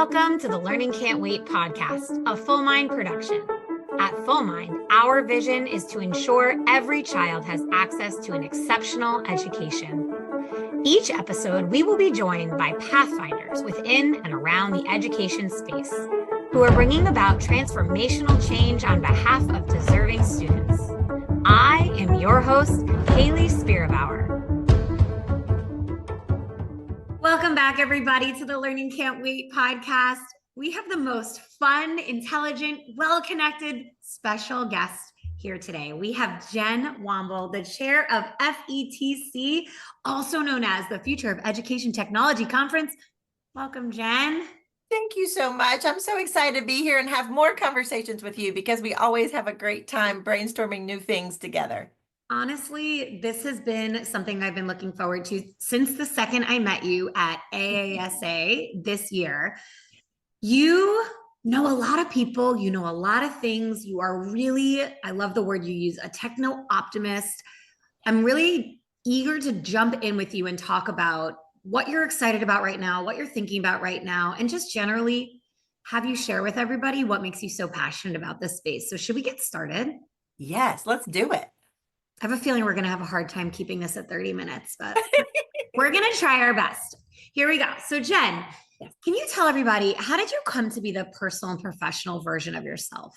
Welcome to the Learning Can't Wait podcast, a Full Mind production. At Full Mind, our vision is to ensure every child has access to an exceptional education. Each episode, we will be joined by pathfinders within and around the education space who are bringing about transformational change on behalf of deserving students. I am your host, Haley Spierbauer. Welcome back, everybody, to the Learning Can't Wait podcast. We have the most fun, intelligent, well-connected special guest here today. We have Jen Womble, the chair of FETC, also known as the Future of Education Technology Conference. Welcome, Jen. Thank you so much. I'm so excited to be here and have more conversations with you because we always have a great time brainstorming new things together. Honestly, this has been something I've been looking forward to since the second I met you at AASA this year. You know a lot of people, you know a lot of things. You are really, I love the word you use, a techno optimist. I'm really eager to jump in with you and talk about what you're excited about right now, what you're thinking about right now, and just generally have you share with everybody what makes you so passionate about this space. So should we get started? Yes, let's do it. I have a feeling we're going to have a hard time keeping this at 30 minutes, but we're going to try our best. Here we go. So Jen, can you tell everybody, how did you come to be the personal and professional version of yourself?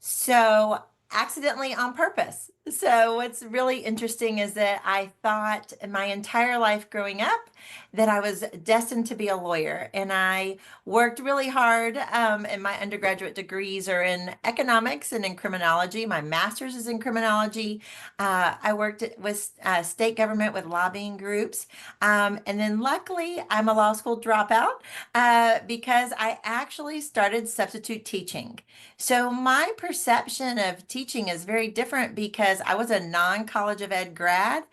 So accidentally on purpose. So what's really interesting is that I thought my entire life growing up that I was destined to be a lawyer, and I worked really hard. And my undergraduate degrees are in economics and in criminology. My master's is in criminology. I worked with state government with lobbying groups. And then luckily I'm a law school dropout because I actually started substitute teaching. So my perception of teaching is very different because I was a non-College of Ed grad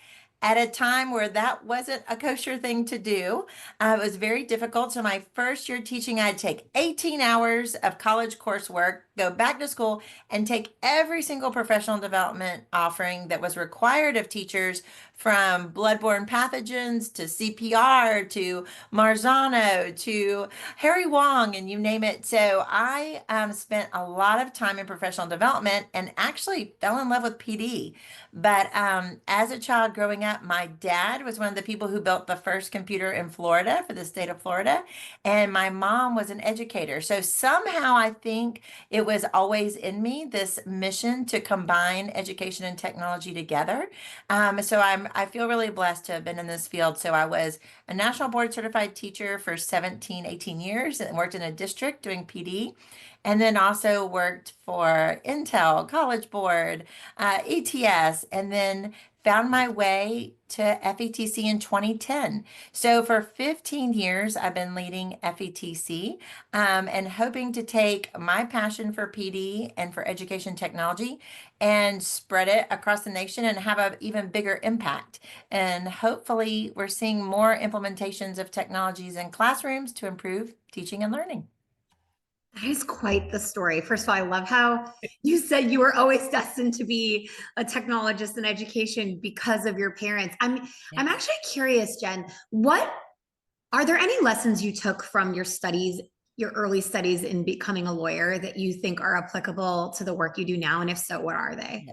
at a time where that wasn't a kosher thing to do. It was very difficult. So my first year teaching, I had to take 18 hours of college coursework, go back to school, and take every single professional development offering that was required of teachers, from bloodborne pathogens to CPR to Marzano to Harry Wong, and you name it. So I spent a lot of time in professional development and actually fell in love with PD. But as a child growing up, my dad was one of the people who built the first computer in Florida for the state of Florida. And my mom was an educator. So somehow I think it was always in me, this mission to combine education and technology together. So I feel really blessed to have been in this field. So I was a national board certified teacher for 17, 18 years and worked in a district doing PD. And then also worked for Intel, College Board, ETS, and then found my way to FETC in 2010. So for 15 years, I've been leading FETC and hoping to take my passion for PD and for education technology and spread it across the nation and have an even bigger impact. And hopefully we're seeing more implementations of technologies in classrooms to improve teaching and learning. That is quite the story. First of all, I love how you said you were always destined to be a technologist in education because of your parents. I'm actually curious, Jen, what are there any lessons you took from your studies, your early studies in becoming a lawyer that you think are applicable to the work you do now? And if so, what are they?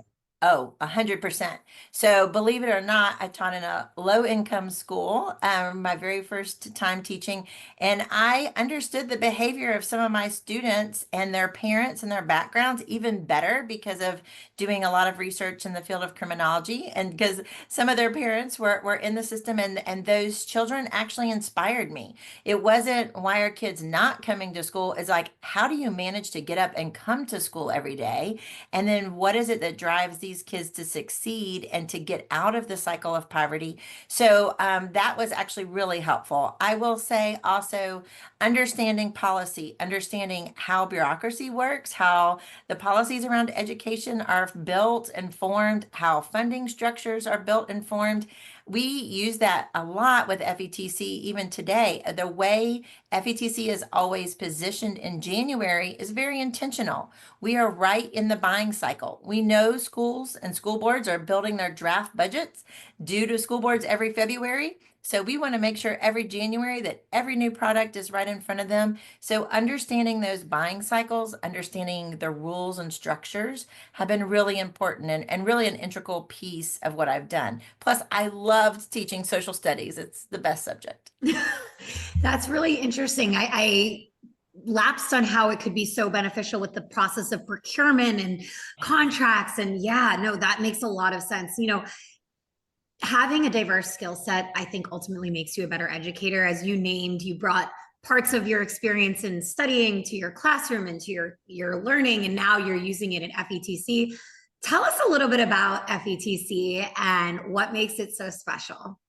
Oh, 100%. So believe it or not, I taught in a low-income school, my very first time teaching, and I understood the behavior of some of my students and their parents and their backgrounds even better because of doing a lot of research in the field of criminology, and because some of their parents were in the system, and those children actually inspired me. It wasn't why are kids not coming to school? It's like, how do you manage to get up and come to school every day? And then what is it that drives these kids to succeed and to get out of the cycle of poverty? So that was actually really helpful. I will say also understanding policy, understanding how bureaucracy works, how the policies around education are built and formed, how funding structures are built and formed. We use that a lot with FETC even today. The way FETC is always positioned in January is very intentional. We are right in the buying cycle. We know schools and school boards are building their draft budgets due to school boards every February. So we want to make sure every January that every new product is right in front of them. So understanding those buying cycles, understanding the rules and structures have been really important and really an integral piece of what I've done. Plus, I loved teaching social studies. It's the best subject. That's really interesting. I lapsed on how it could be so beneficial with the process of procurement and contracts. And yeah, no, that makes a lot of sense. Having a diverse skill set, I think ultimately makes you a better educator. As you named, you brought parts of your experience in studying to your classroom and to your learning, and now you're using it in FETC. Tell us a little bit about FETC and what makes it so special.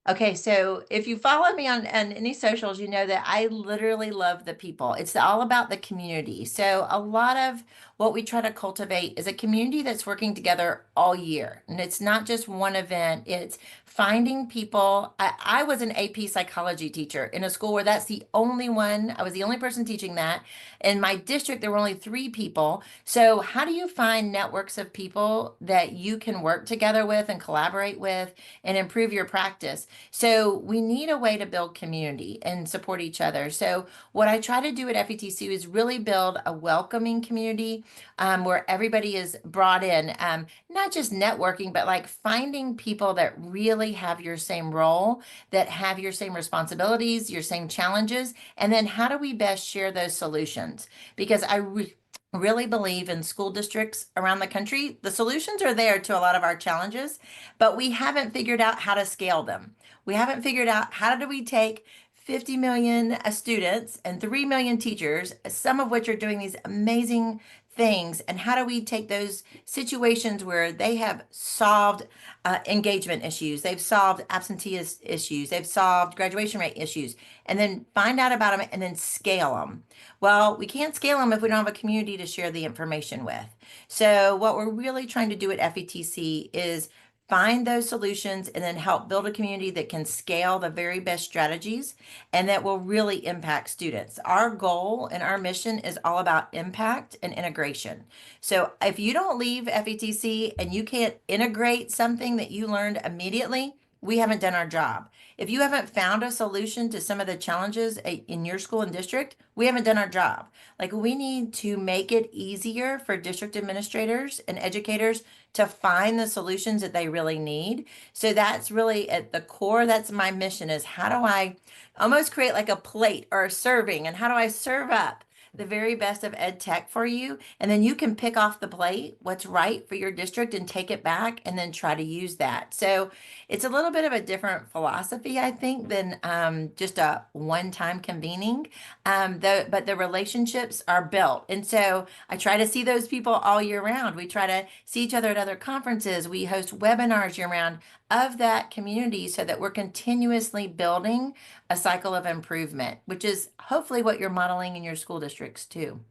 Okay, so if you follow me on any socials, you know that I literally love the people. It's all about the community. So a lot of what we try to cultivate is a community that's working together all year. And it's not just one event, it's finding people. I was an AP psychology teacher in a school where that's the only one, I was the only person teaching that. In my district, there were only 3 people. So how do you find networks of people that you can work together with and collaborate with and improve your practice? So we need a way to build community and support each other. So what I try to do at FETC is really build a welcoming community where everybody is brought in, not just networking, but like finding people that really have your same role, that have your same responsibilities, your same challenges, and then how do we best share those solutions? Because really believe in school districts around the country. The solutions are there to a lot of our challenges, but we haven't figured out how to scale them. We haven't figured out how do we take 50 million students and 3 million teachers, some of which are doing these amazing things, and how do we take those situations where they have solved engagement issues, they've solved absenteeist issues, they've solved graduation rate issues, and then find out about them and then scale them. Well, we can't scale them if we don't have a community to share the information with. So what we're really trying to do at FETC is find those solutions and then help build a community that can scale the very best strategies and that will really impact students. Our goal and our mission is all about impact and integration. So if you don't leave FETC and you can't integrate something that you learned immediately, we haven't done our job. If you haven't found a solution to some of the challenges in your school and district, we haven't done our job. Like we need to make it easier for district administrators and educators to find the solutions that they really need. So that's really at the core, that's my mission is how do I almost create like a plate or a serving and how do I serve up the very best of ed tech for you? And then you can pick off the plate what's right for your district and take it back and then try to use that. So it's a little bit of a different philosophy, I think, than just a one-time convening. But the relationships are built. And so I try to see those people all year round. We try to see each other at other conferences. We host webinars year round of that community so that we're continuously building a cycle of improvement, which is hopefully what you're modeling in your school districts too.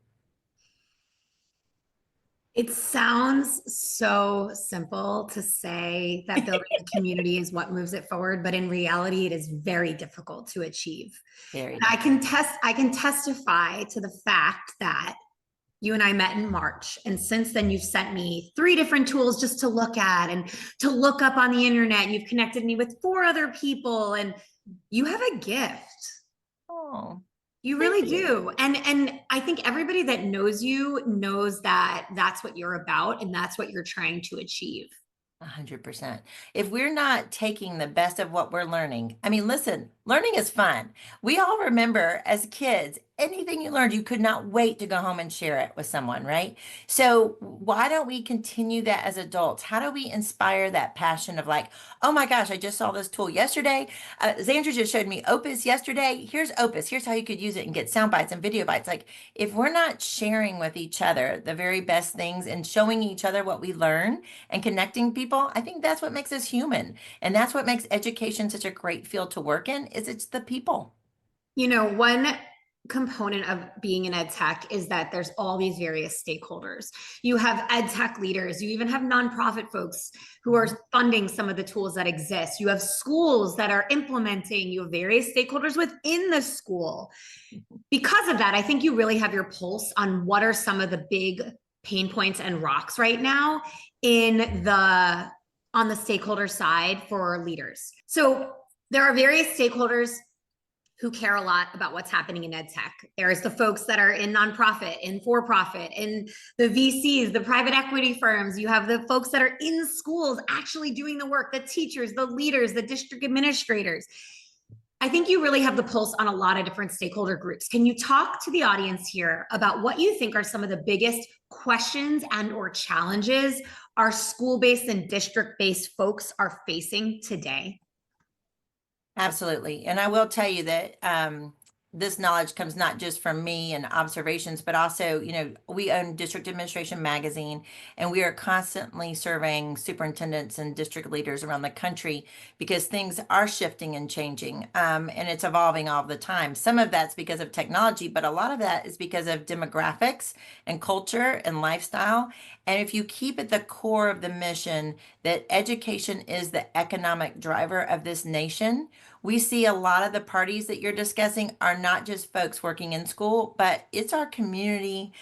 It sounds so simple to say that building a community is what moves it forward, but in reality, it is very difficult to achieve. Very And I can testify to the fact that you and I met in March. And since then, you've sent me 3 different tools just to look at and to look up on the internet. You've connected me with 4 other people, and you have a gift. Oh, You thank really you. do. And I think everybody that knows you knows that that's what you're about and that's what you're trying to achieve. 100%. If we're not taking the best of what we're learning, I mean, listen, learning is fun. We all remember as kids, anything you learned, you could not wait to go home and share it with someone, right? So why don't we continue that as adults? How do we inspire that passion of like, oh my gosh, I just saw this tool yesterday. Xandra just showed me Opus yesterday. Here's Opus. Here's how you could use it and get sound bites and video bites. Like if we're not sharing with each other the very best things and showing each other what we learn and connecting people, I think that's what makes us human. And that's what makes education such a great field to work in is it's the people. One component of being in ed tech is that there's all these various stakeholders. You have ed tech leaders, you even have nonprofit folks who are funding some of the tools that exist. You have schools that are implementing, you have various stakeholders within the school. Because of that, I think you really have your pulse on what are some of the big pain points and rocks right now on the stakeholder side for leaders. So There are various stakeholders who care a lot about what's happening in ed tech. There's the folks that are in nonprofit, in for-profit, in the VCs, the private equity firms. You have the folks that are in schools actually doing the work, the teachers, the leaders, the district administrators. I think you really have the pulse on a lot of different stakeholder groups. Can you talk to the audience here about what you think are some of the biggest questions and or challenges our school-based and district-based folks are facing today? Absolutely. And I will tell you that this knowledge comes not just from me and observations, but also, we own District Administration Magazine, and we are constantly surveying superintendents and district leaders around the country because things are shifting and changing, and it's evolving all the time. Some of that's because of technology, but a lot of that is because of demographics and culture and lifestyle. And if you keep at the core of the mission that education is the economic driver of this nation, we see a lot of the parties that you're discussing are not just folks working in school, but it's our community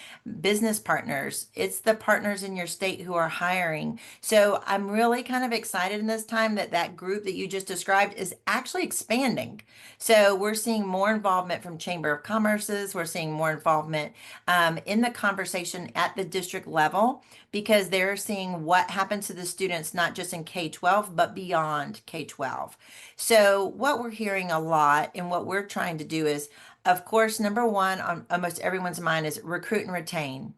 business partners. It's the partners in your state who are hiring. So I'm really kind of excited in this time that that group that you just described is actually expanding. So we're seeing more involvement from Chamber of Commerce's. We're seeing more involvement in the conversation at the district level because they're seeing what happens to the students, not just in K-12, but beyond K-12. So what we're hearing a lot and what we're trying to do is, of course, number one on almost everyone's mind is recruit and retain.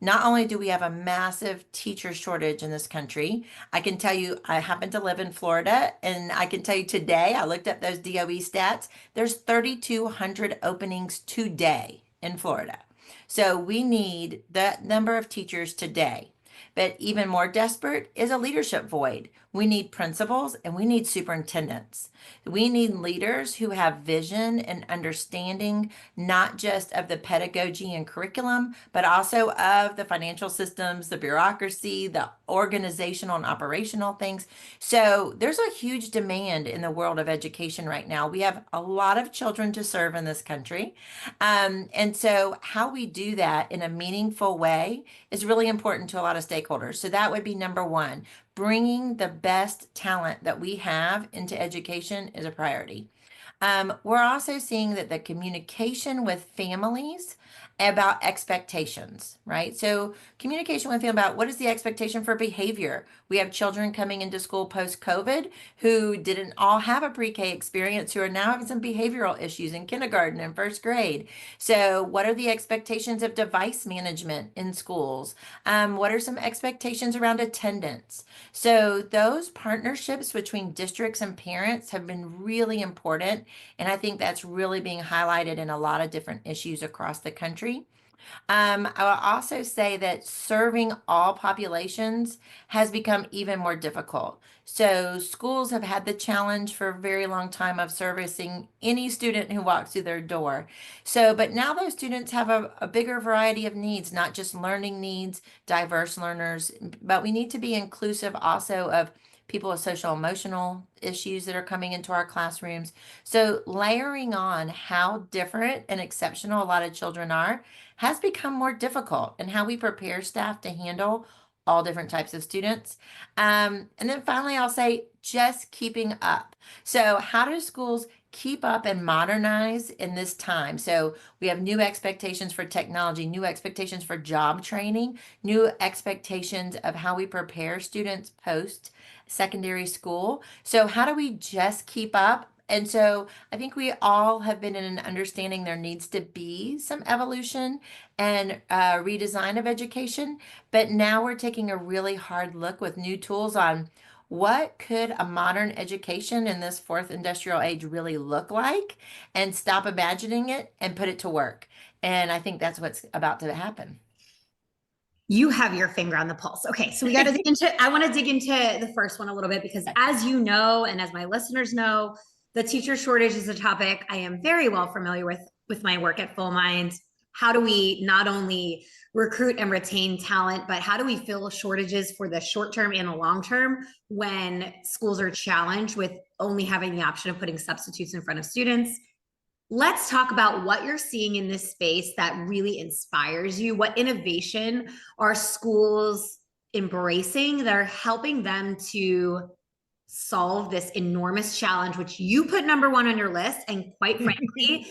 Not only do we have a massive teacher shortage in this country, I can tell you, I happen to live in Florida, and I can tell you today, I looked up those DOE stats, there's 3,200 openings today in Florida. So we need that number of teachers today. But even more desperate is a leadership void. We need principals and we need superintendents. We need leaders who have vision and understanding, not just of the pedagogy and curriculum, but also of the financial systems, the bureaucracy, the organizational and operational things. So there's a huge demand in the world of education right now. We have a lot of children to serve in this country. And so how we do that in a meaningful way is really important to a lot of stakeholders. So that would be number one. Bringing the best talent that we have into education is a priority. We're also seeing that the communication with families about expectations, right? So communication with them about what is the expectation for behavior. We have children coming into school post-COVID who didn't all have a pre-K experience, who are now having some behavioral issues in kindergarten and first grade. So what are the expectations of device management in schools? What are some expectations around attendance? So those partnerships between districts and parents have been really important. And I think that's really being highlighted in a lot of different issues across the country. I will also say that serving all populations has become even more difficult. So schools have had the challenge for a very long time of servicing any student who walks through their door. So, but now those students have a bigger variety of needs, not just learning needs, diverse learners, but we need to be inclusive also of people with social emotional issues that are coming into our classrooms. So layering on how different and exceptional a lot of children are has become more difficult, and how we prepare staff to handle all different types of students. And then finally, I'll say just keeping up. So how do schools keep up and modernize in this time? So we have new expectations for technology, new expectations for job training, new expectations of how we prepare students post secondary school. So how do we just keep up? And so I think we all have been in an understanding there needs to be some evolution and redesign of education. But now we're taking a really hard look with new tools on what could a modern education in this fourth industrial age really look like, and stop imagining it and put it to work. And I think that's what's about to happen. You have your finger on the pulse. Okay, so we got to dig into, I want to dig into the first one a little bit because as you know, and as my listeners know, the teacher shortage is a topic I am very well familiar with my work at Full Mind. How do we not only recruit and retain talent, but how do we fill shortages for the short term and the long term when schools are challenged with only having the option of putting substitutes in front of students? Let's talk about what you're seeing in this space that really inspires you. What innovation are schools embracing that are helping them to solve this enormous challenge, which you put number one on your list, and quite frankly,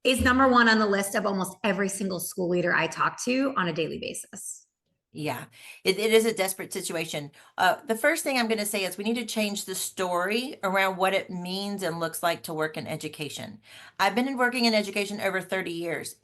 is number one on the list of almost every single school leader I talk to on a daily basis. Yeah, it is a desperate situation. The first thing I'm going to say is we need to change the story around what it means and looks like to work in education. I've been working in education over 30 years.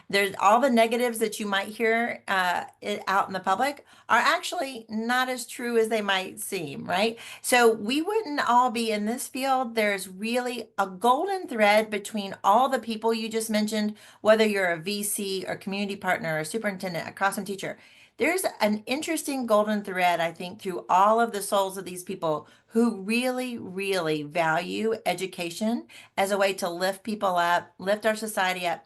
There's all the negatives that you might hear out in the public are actually not as true as they might seem, right? So we wouldn't all be in this field. There's really a golden thread between all the people you just mentioned, whether you're a VC or community partner or superintendent, a classroom teacher. There's an interesting golden thread, I think, through all of the souls of these people who really, really value education as a way to lift people up, lift our society up.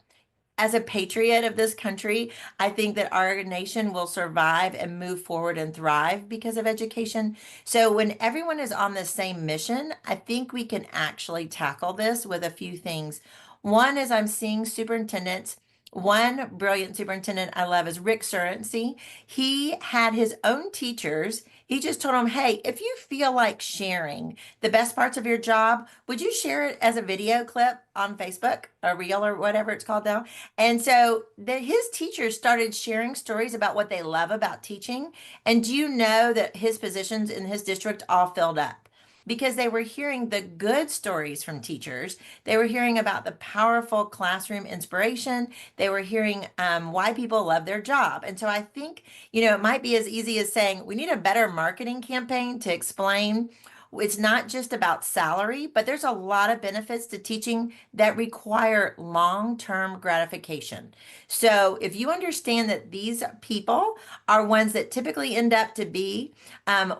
As a patriot of this country, I think that our nation will survive and move forward and thrive because of education. So when everyone is on the same mission, I think we can actually tackle this with a few things. One is I'm seeing superintendents. One brilliant superintendent I love is Rick Surency. He had his own teachers. He just told them, hey, if you feel like sharing the best parts of your job, would you share it as a video clip on Facebook, a reel or whatever it's called now? And so his teachers started sharing stories about what they love about teaching. And do you know that his positions in his district all filled up? Because they were hearing the good stories from teachers. They were hearing about the powerful classroom inspiration. They were hearing why people love their job. And so I think, it might be as easy as saying we need a better marketing campaign to explain it's not just about salary, but there's a lot of benefits to teaching that require long-term gratification. So if you understand that these people are ones that typically end up to be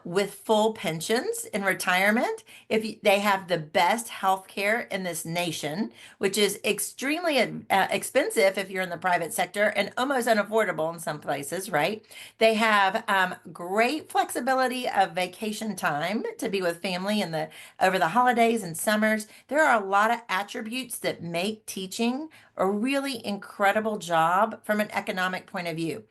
with full pensions in retirement, they have the best health care in this nation, which is extremely expensive if you're in the private sector and almost unaffordable in some places, right? They have great flexibility of vacation time to be with family over the holidays and summers. There are a lot of attributes that make teaching a really incredible job from an economic point of view.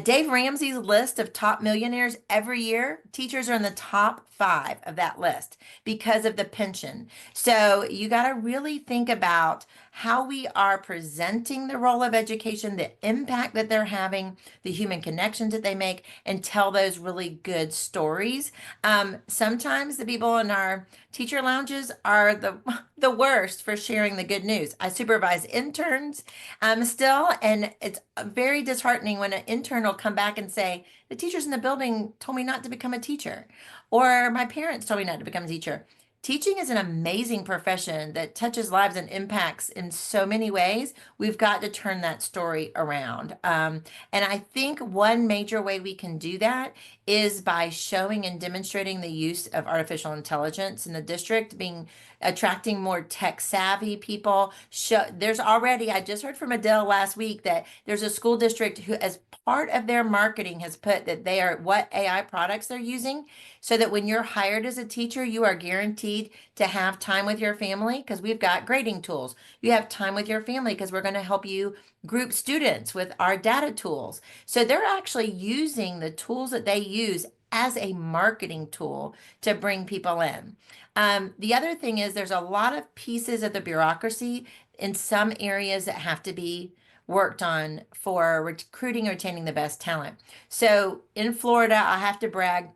Dave Ramsey's list of top millionaires every year, teachers are in the top 5 of that list because of the pension. So you got to really think about how we are presenting the role of education, the impact that they're having, the human connections that they make, and tell those really good stories. Sometimes the people in our teacher lounges are the worst for sharing the good news. I supervise interns still, and it's very disheartening when an intern will come back and say, the teachers in the building told me not to become a teacher, or my parents told me not to become a teacher. Teaching is an amazing profession that touches lives and impacts in so many ways. We've got to turn that story around. And I think one major way we can do that is by showing and demonstrating the use of artificial intelligence in the district, attracting more tech savvy people. I just heard from Adele last week that there's a school district who, as part of their marketing, has put that they are what AI products they're using, so that when you're hired as a teacher, you are guaranteed to have time with your family because we've got grading tools. You have time with your family because we're going to help you group students with our data tools. So they're actually using the tools that they use as a marketing tool to bring people in. The other thing is there's a lot of pieces of the bureaucracy in some areas that have to be worked on for recruiting or retaining the best talent. So in Florida, I have to brag,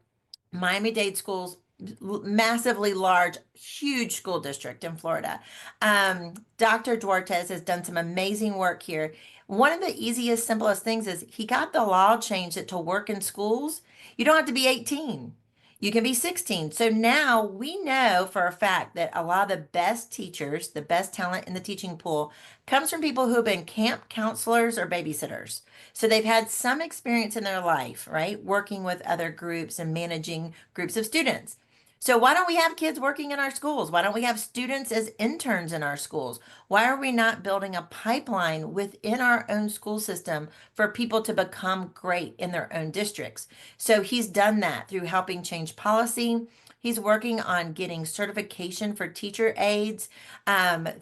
Miami-Dade schools, massively large, huge school district in Florida. Dr. Duartes has done some amazing work here. One of the easiest, simplest things is he got the law changed that to work in schools, you don't have to be 18. You can be 16. So now we know for a fact that a lot of the best teachers, the best talent in the teaching pool comes from people who have been camp counselors or babysitters. So they've had some experience in their life, right? Working with other groups and managing groups of students. So why don't we have kids working in our schools? Why don't we have students as interns in our schools? Why are we not building a pipeline within our own school system for people to become great in their own districts? So he's done that through helping change policy. He's working on getting certification for teacher aides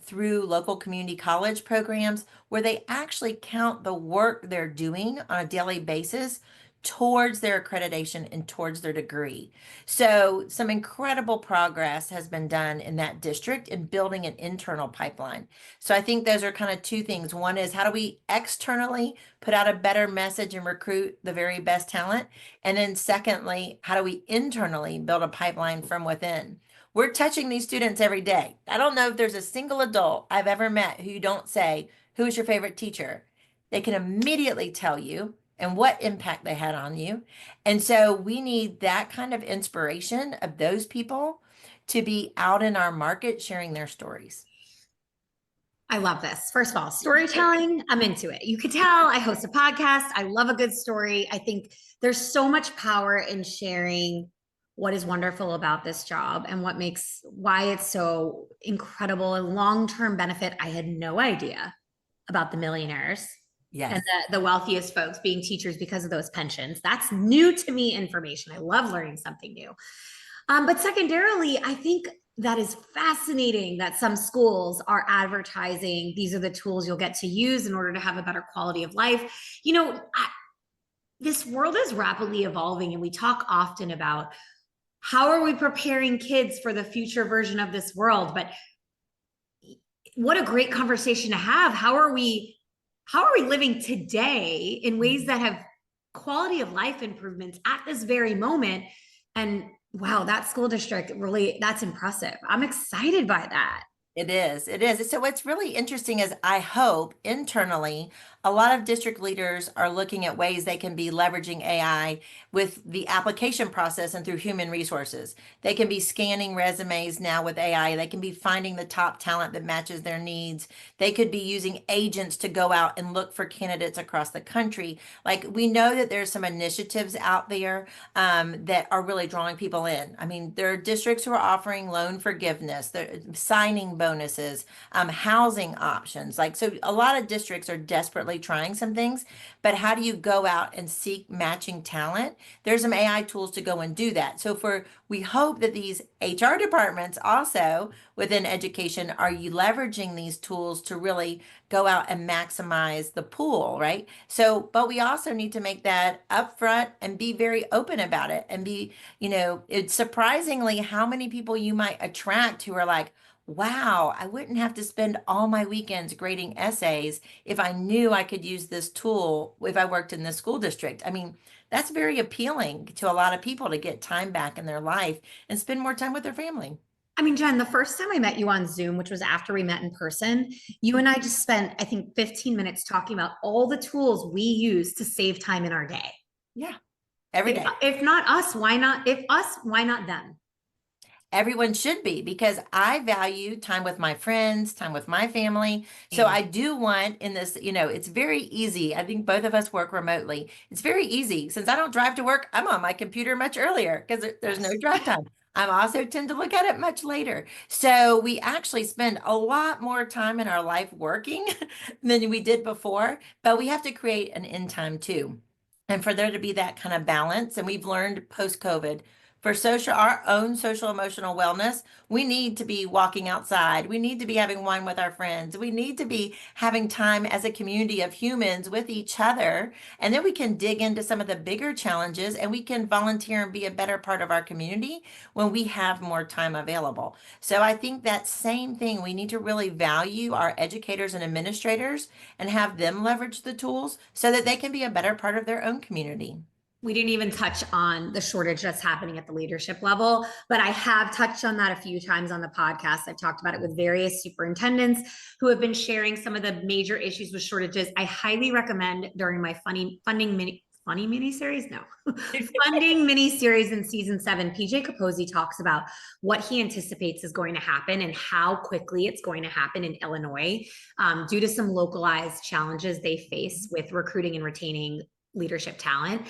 through local community college programs where they actually count the work they're doing on a daily basis towards their accreditation and towards their degree. So some incredible progress has been done in that district in building an internal pipeline. So I think those are kind of two things. One is how do we externally put out a better message and recruit the very best talent? And then secondly, how do we internally build a pipeline from within? We're touching these students every day. I don't know if there's a single adult I've ever met who you don't say, who is your favorite teacher? They can immediately tell you and what impact they had on you. And so we need that kind of inspiration of those people to be out in our market sharing their stories. I love this. First of all, storytelling, I'm into it. You could tell I host a podcast. I love a good story. I think there's so much power in sharing what is wonderful about this job and why it's so incredible and long-term benefit. I had no idea about the millionaires and the wealthiest folks being teachers because of those pensions. That's new to me information. I love learning something new. But secondarily, I think that is fascinating that some schools are advertising these are the tools you'll get to use in order to have a better quality of life. This world is rapidly evolving, and we talk often about how are we preparing kids for the future version of this world? But what a great conversation to have. How are we living today in ways that have quality of life improvements at this very moment? And wow, that school district really, that's impressive. I'm excited by that. It is. It is. So what's really interesting is I hope internally, a lot of district leaders are looking at ways they can be leveraging AI with the application process and through human resources. They can be scanning resumes now with AI. They can be finding the top talent that matches their needs. They could be using agents to go out and look for candidates across the country. Like, we know that there's some initiatives out there that are really drawing people in. I mean, there are districts who are offering loan forgiveness, signing bonuses, housing options. Like, so a lot of districts are desperately trying some things, but how do you go out and seek matching talent? There's some AI tools to go and do that. So we hope that these HR departments also within education are you leveraging these tools to really go out and maximize the pool, right? So, but we also need to make that upfront and be very open about it and be, it's surprisingly how many people you might attract who are like, wow, I wouldn't have to spend all my weekends grading essays if I knew I could use this tool if I worked in the school district. I mean, that's very appealing to a lot of people to get time back in their life and spend more time with their family. I mean, Jen, the first time I met you on Zoom, which was after we met in person, you and I just spent, I think, 15 minutes talking about all the tools we use to save time in our day. Yeah, every day. If not us, why not? If us, why not them? Everyone should be, because I value time with my friends, time with my family. So I do want in this, it's very easy. I think both of us work remotely. It's very easy. Since I don't drive to work, I'm on my computer much earlier because there's no drive time. I'm also tend to look at it much later. So we actually spend a lot more time in our life working than we did before, but we have to create an end time too. And for there to be that kind of balance, and we've learned post-COVID, for our own social emotional wellness, we need to be walking outside. We need to be having wine with our friends. We need to be having time as a community of humans with each other. And then we can dig into some of the bigger challenges, and we can volunteer and be a better part of our community when we have more time available. So I think that same thing, we need to really value our educators and administrators and have them leverage the tools so that they can be a better part of their own community. We didn't even touch on the shortage that's happening at the leadership level, but I have touched on that a few times on the podcast. I've talked about it with various superintendents who have been sharing some of the major issues with shortages. I highly recommend during my funding mini-series? No. Funding mini-series in season 7, PJ Capozzi talks about what he anticipates is going to happen and how quickly it's going to happen in Illinois due to some localized challenges they face with recruiting and retaining leadership talent.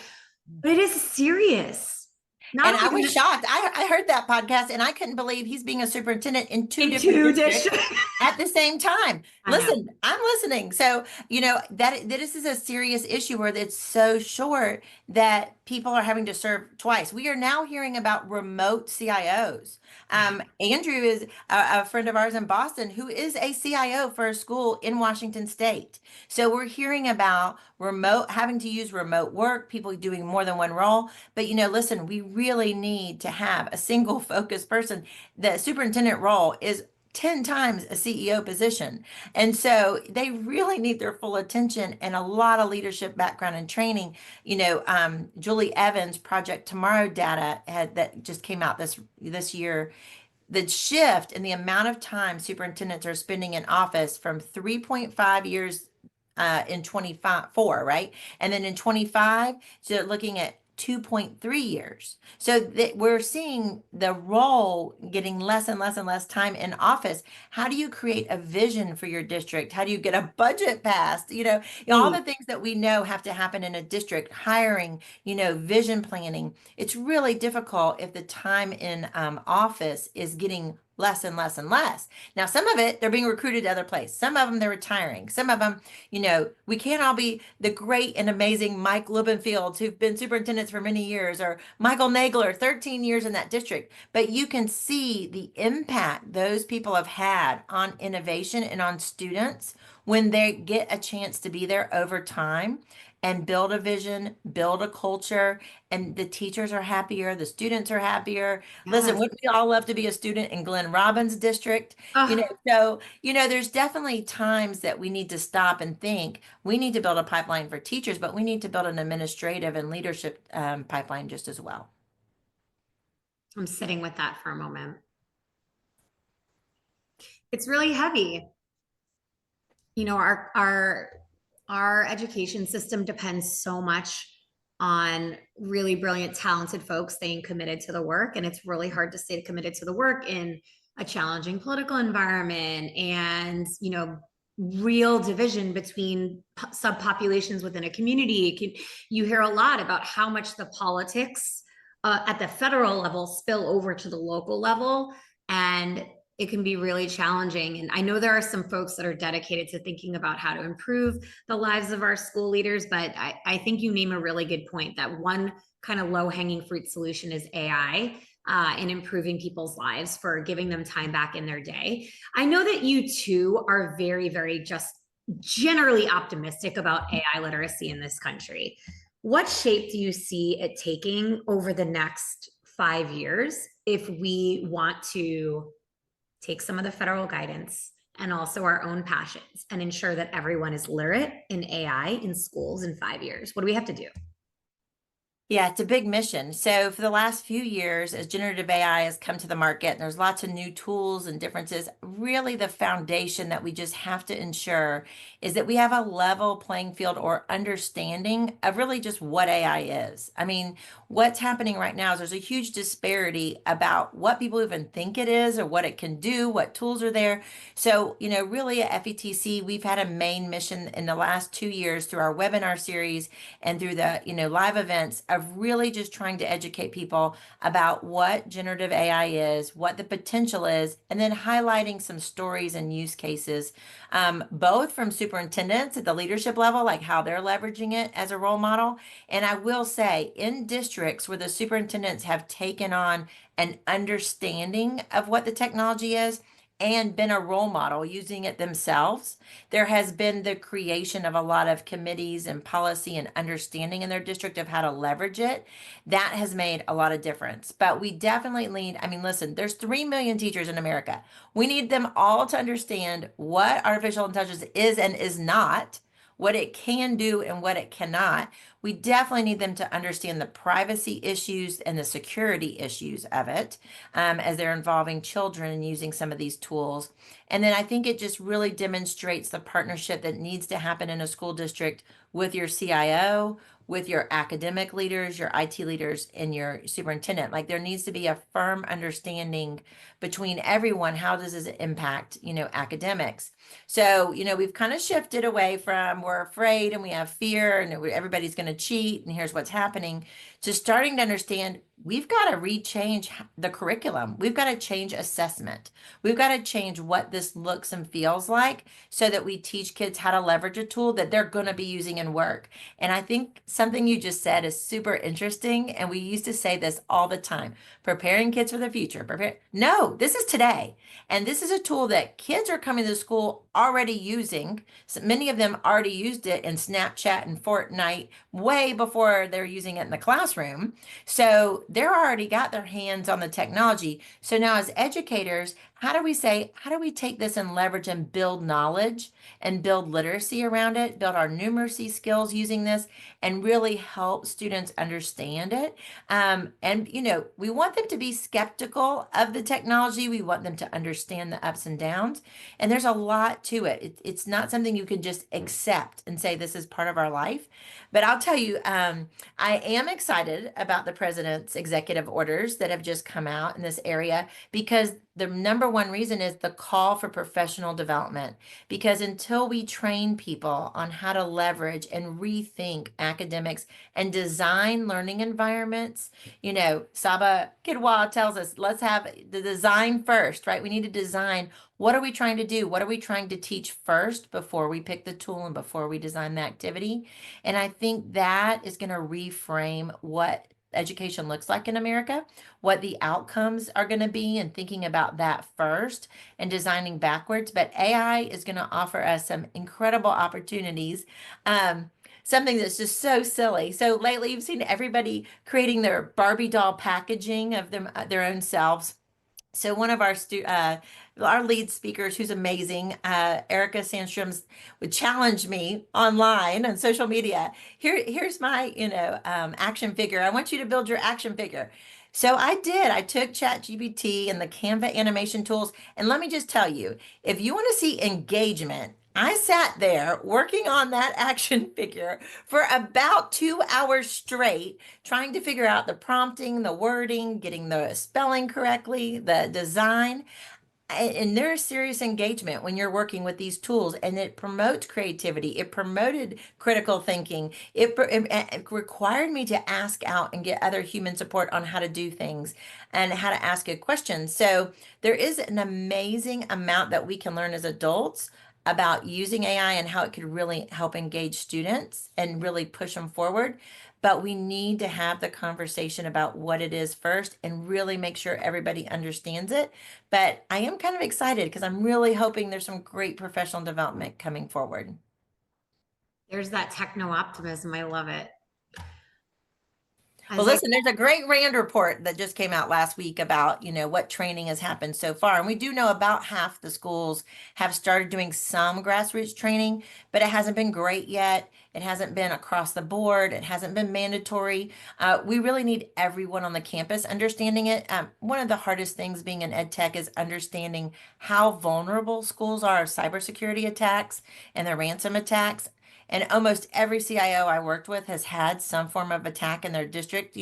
But it is serious. And I was shocked. I heard that podcast and I couldn't believe he's being a superintendent in two different districts. at the same time. I know. Listen, I'm listening. So, that this is a serious issue where it's so short that people are having to serve twice. We are now hearing about remote CIOs. Yeah. Andrew is a friend of ours in Boston who is a CIO for a school in Washington State. So we're hearing about having to use remote work, people doing more than one role. But listen, we really need to have a single focused person. The superintendent role is 10 times a CEO position. And so they really need their full attention and a lot of leadership background and training. Julie Evans' Project Tomorrow data that just came out this year, the shift in the amount of time superintendents are spending in office from 3.5 years in 24, right? And then in 25, so they're looking at 2.3 years. So that we're seeing the role getting less and less and less time in office. How do you create a vision for your district? How do you get a budget passed? All the things that we know have to happen in a district, hiring, vision planning. It's really difficult if the time in office is getting less and less and less. Now, some of it, they're being recruited to other places. Some of them, they're retiring. Some of them, we can't all be the great and amazing Mike Lubenfields who've been superintendents for many years, or Michael Nagler, 13 years in that district. But you can see the impact those people have had on innovation and on students when they get a chance to be there over time and build a vision, build a culture, and the teachers are happier, the students are happier. Listen, Yes. wouldn't we all love to be a student in Glenn Robbins' district? Oh, So, there's definitely times that we need to stop and think. We need to build a pipeline for teachers, but we need to build an administrative and leadership pipeline just as well. I'm sitting with that for a moment. It's really heavy. Our education system depends so much on really brilliant, talented folks staying committed to the work. And it's really hard to stay committed to the work in a challenging political environment and, real division between subpopulations within a community. You hear a lot about how much the politics at the federal level spill over to the local level. And it can be really challenging. And I know there are some folks that are dedicated to thinking about how to improve the lives of our school leaders, but I think you name a really good point that one kind of low hanging fruit solution is AI. In improving people's lives for giving them time back in their day. I know that you too are very, very just generally optimistic about AI literacy in this country. What shape do you see it taking over the next 5 years if we want to take some of the federal guidance and also our own passions and ensure that everyone is literate in AI in schools in 5 years? What do we have to do? Yeah, it's a big mission. So for the last few years, as generative AI has come to the market, and there's lots of new tools and differences, really the foundation that we just have to ensure is that we have a level playing field or understanding of really just what AI is. I mean, what's happening right now is there's a huge disparity about what people even think it is or what it can do, what tools are there. So, really at FETC, we've had a main mission in the last 2 years through our webinar series and through the, live events of really just trying to educate people about what generative AI is, what the potential is, and then highlighting some stories and use cases, both from superintendents at the leadership level, like how they're leveraging it as a role model. And I will say, in districts where the superintendents have taken on an understanding of what the technology is, and been a role model using it themselves, there has been the creation of a lot of committees and policy and understanding in their district of how to leverage it. That has made a lot of difference. But we definitely need, I mean, listen, there's 3 million teachers in America. We need them all to understand what artificial intelligence is and is not, what it can do and what it cannot. We definitely need them to understand the privacy issues and the security issues of it as they're involving children and using some of these tools. And then I think it just really demonstrates the partnership that needs to happen in a school district with your CIO, with your academic leaders, your IT leaders, and your superintendent. Like there needs to be a firm understanding between everyone. How does this impact, academics? So, we've kind of shifted away from we're afraid and we have fear and everybody's going to cheat and here's what's happening to starting to understand we've got to rechange the curriculum. We've got to change assessment. We've got to change what this looks and feels like so that we teach kids how to leverage a tool that they're going to be using in work. And I think something you just said is super interesting. And we used to say this all the time, preparing kids for the future. No, this is today. And this is a tool that kids are coming to school already using. So many of them already used it in Snapchat and Fortnite way before they're using it in the classroom. So they're already got their hands on the technology. So now as educators, how do we take this and leverage and build knowledge and build literacy around it, build our numeracy skills using this, and really help students understand it? And, we want them to be skeptical of the technology. We want them to understand the ups and downs. And there's a lot to it. It's not something you can just accept and say this is part of our life. But I'll tell you, I am excited about the president's executive orders that have just come out in this area, because the number one reason is the call for professional development. Because until we train people on how to leverage and rethink academics and design learning environments, Saba Kidwal tells us, let's have the design first, right? We need to design. What are we trying to do? What are we trying to teach first before we pick the tool and before we design the activity? And I think that is going to reframe what education looks like in America, what the outcomes are going to be, and thinking about that first and designing backwards. But AI is going to offer us some incredible opportunities. Something that's just so silly. So lately, you've seen everybody creating their Barbie doll packaging of them, their own selves. So one of our lead speakers, who's amazing, Erica Sandstrom's, would challenge me online on social media. Here's my, action figure. I want you to build your action figure. So I did. I took ChatGPT and the Canva animation tools, and let me just tell you, if you want to see engagement, I sat there working on that action figure for about 2 hours straight, trying to figure out the prompting, the wording, getting the spelling correctly, the design. And there's serious engagement when you're working with these tools, and it promotes creativity. It promoted critical thinking. It required me to ask out and get other human support on how to do things and how to ask good questions. So there is an amazing amount that we can learn as adults about using AI and how it could really help engage students and really push them forward. But we need to have the conversation about what it is first and really make sure everybody understands it. But I am kind of excited because I'm really hoping there's some great professional development coming forward. There's that techno optimism. I love it. Well, As I listen, there's a great RAND report that just came out last week about, what training has happened so far. And we do know about half the schools have started doing some grassroots training, but it hasn't been great yet. It hasn't been across the board. It hasn't been mandatory. We really need everyone on the campus understanding it. One of the hardest things being in ed tech is understanding how vulnerable schools are of cybersecurity attacks and the ransom attacks. And almost every CIO I worked with has had some form of attack in their district.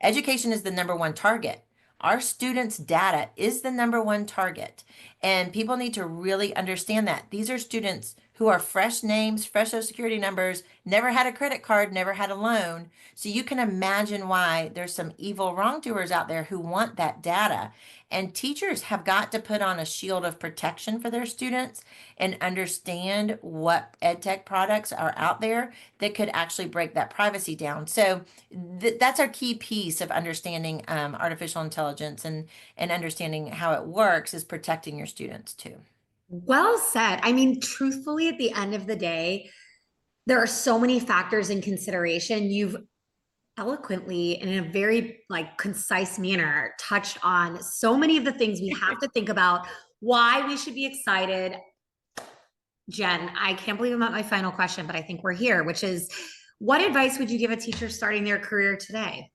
Education is the number one target. Our students' data is the number one target. And people need to really understand that. These are students who are fresh names, fresh social security numbers, never had a credit card, never had a loan. So you can imagine why there's some evil wrongdoers out there who want that data. And teachers have got to put on a shield of protection for their students and understand what ed tech products are out there that could actually break that privacy down. So that's our key piece of understanding artificial intelligence and understanding how it works, is protecting your students too. Well said. I mean, truthfully, at the end of the day, there are so many factors in consideration. You've eloquently and in a very concise manner touched on so many of the things we have to think about, why we should be excited. Jen, I can't believe I'm at my final question, but I think we're here, which is, what advice would you give a teacher starting their career today?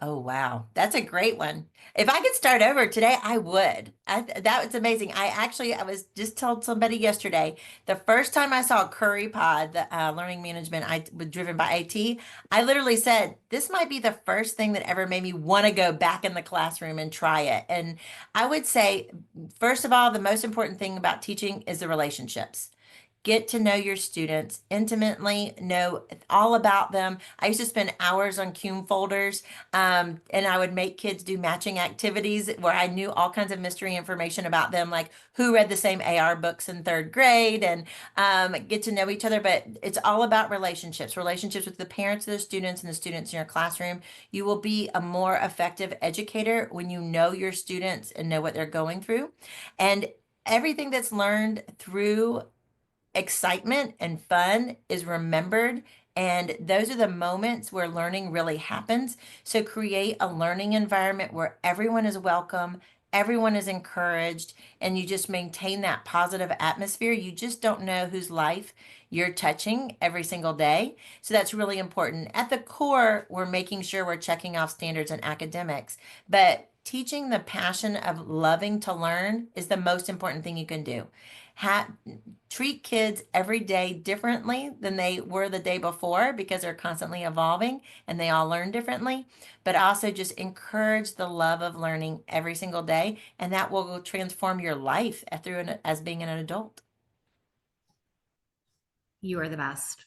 Oh, wow. That's a great one. If I could start over today, I would. That was amazing. I was just told somebody yesterday, the first time I saw Curry Pod, the learning management I was driven by IT, I literally said, this might be the first thing that ever made me want to go back in the classroom and try it. And I would say, first of all, the most important thing about teaching is the relationships. get to know your students intimately, know all about them. I used to spend hours on Cume folders, and I would make kids do matching activities where I knew all kinds of mystery information about them, like who read the same AR books in third grade, and get to know each other. But it's all about relationships, relationships with the parents of the students and the students in your classroom. You will be a more effective educator when you know your students and know what they're going through. And everything that's learned through excitement and fun is remembered. And those are the moments where learning really happens. So create a learning environment where everyone is welcome, everyone is encouraged, and you just maintain that positive atmosphere. You just don't know whose life you're touching every single day. So that's really important. At the core, we're making sure we're checking off standards and academics, but teaching the passion of loving to learn is the most important thing you can do. Treat kids every day differently than they were the day before because they're constantly evolving and they all learn differently, but also just encourage the love of learning every single day, and that will transform your life as being an adult. You are the best.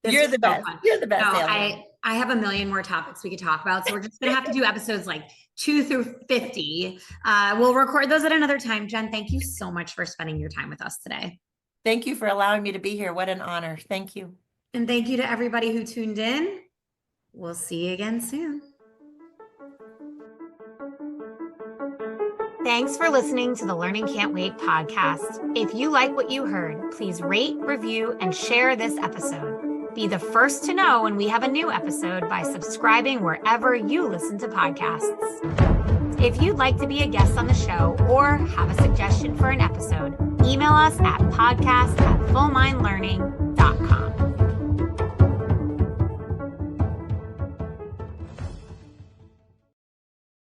You're the best. You're the best. No, I have a million more topics we could talk about. So we're just going to have to do episodes like 2 through 50. We'll record those at another time. Jen, thank you so much for spending your time with us today. Thank you for allowing me to be here. What an honor. Thank you. And thank you to everybody who tuned in. We'll see you again soon. Thanks for listening to the Learning Can't Wait podcast. If you like what you heard, please rate, review, and share this episode. Be the first to know when we have a new episode by subscribing wherever you listen to podcasts. If you'd like to be a guest on the show or have a suggestion for an episode, email us at podcast@fullmindlearning.com.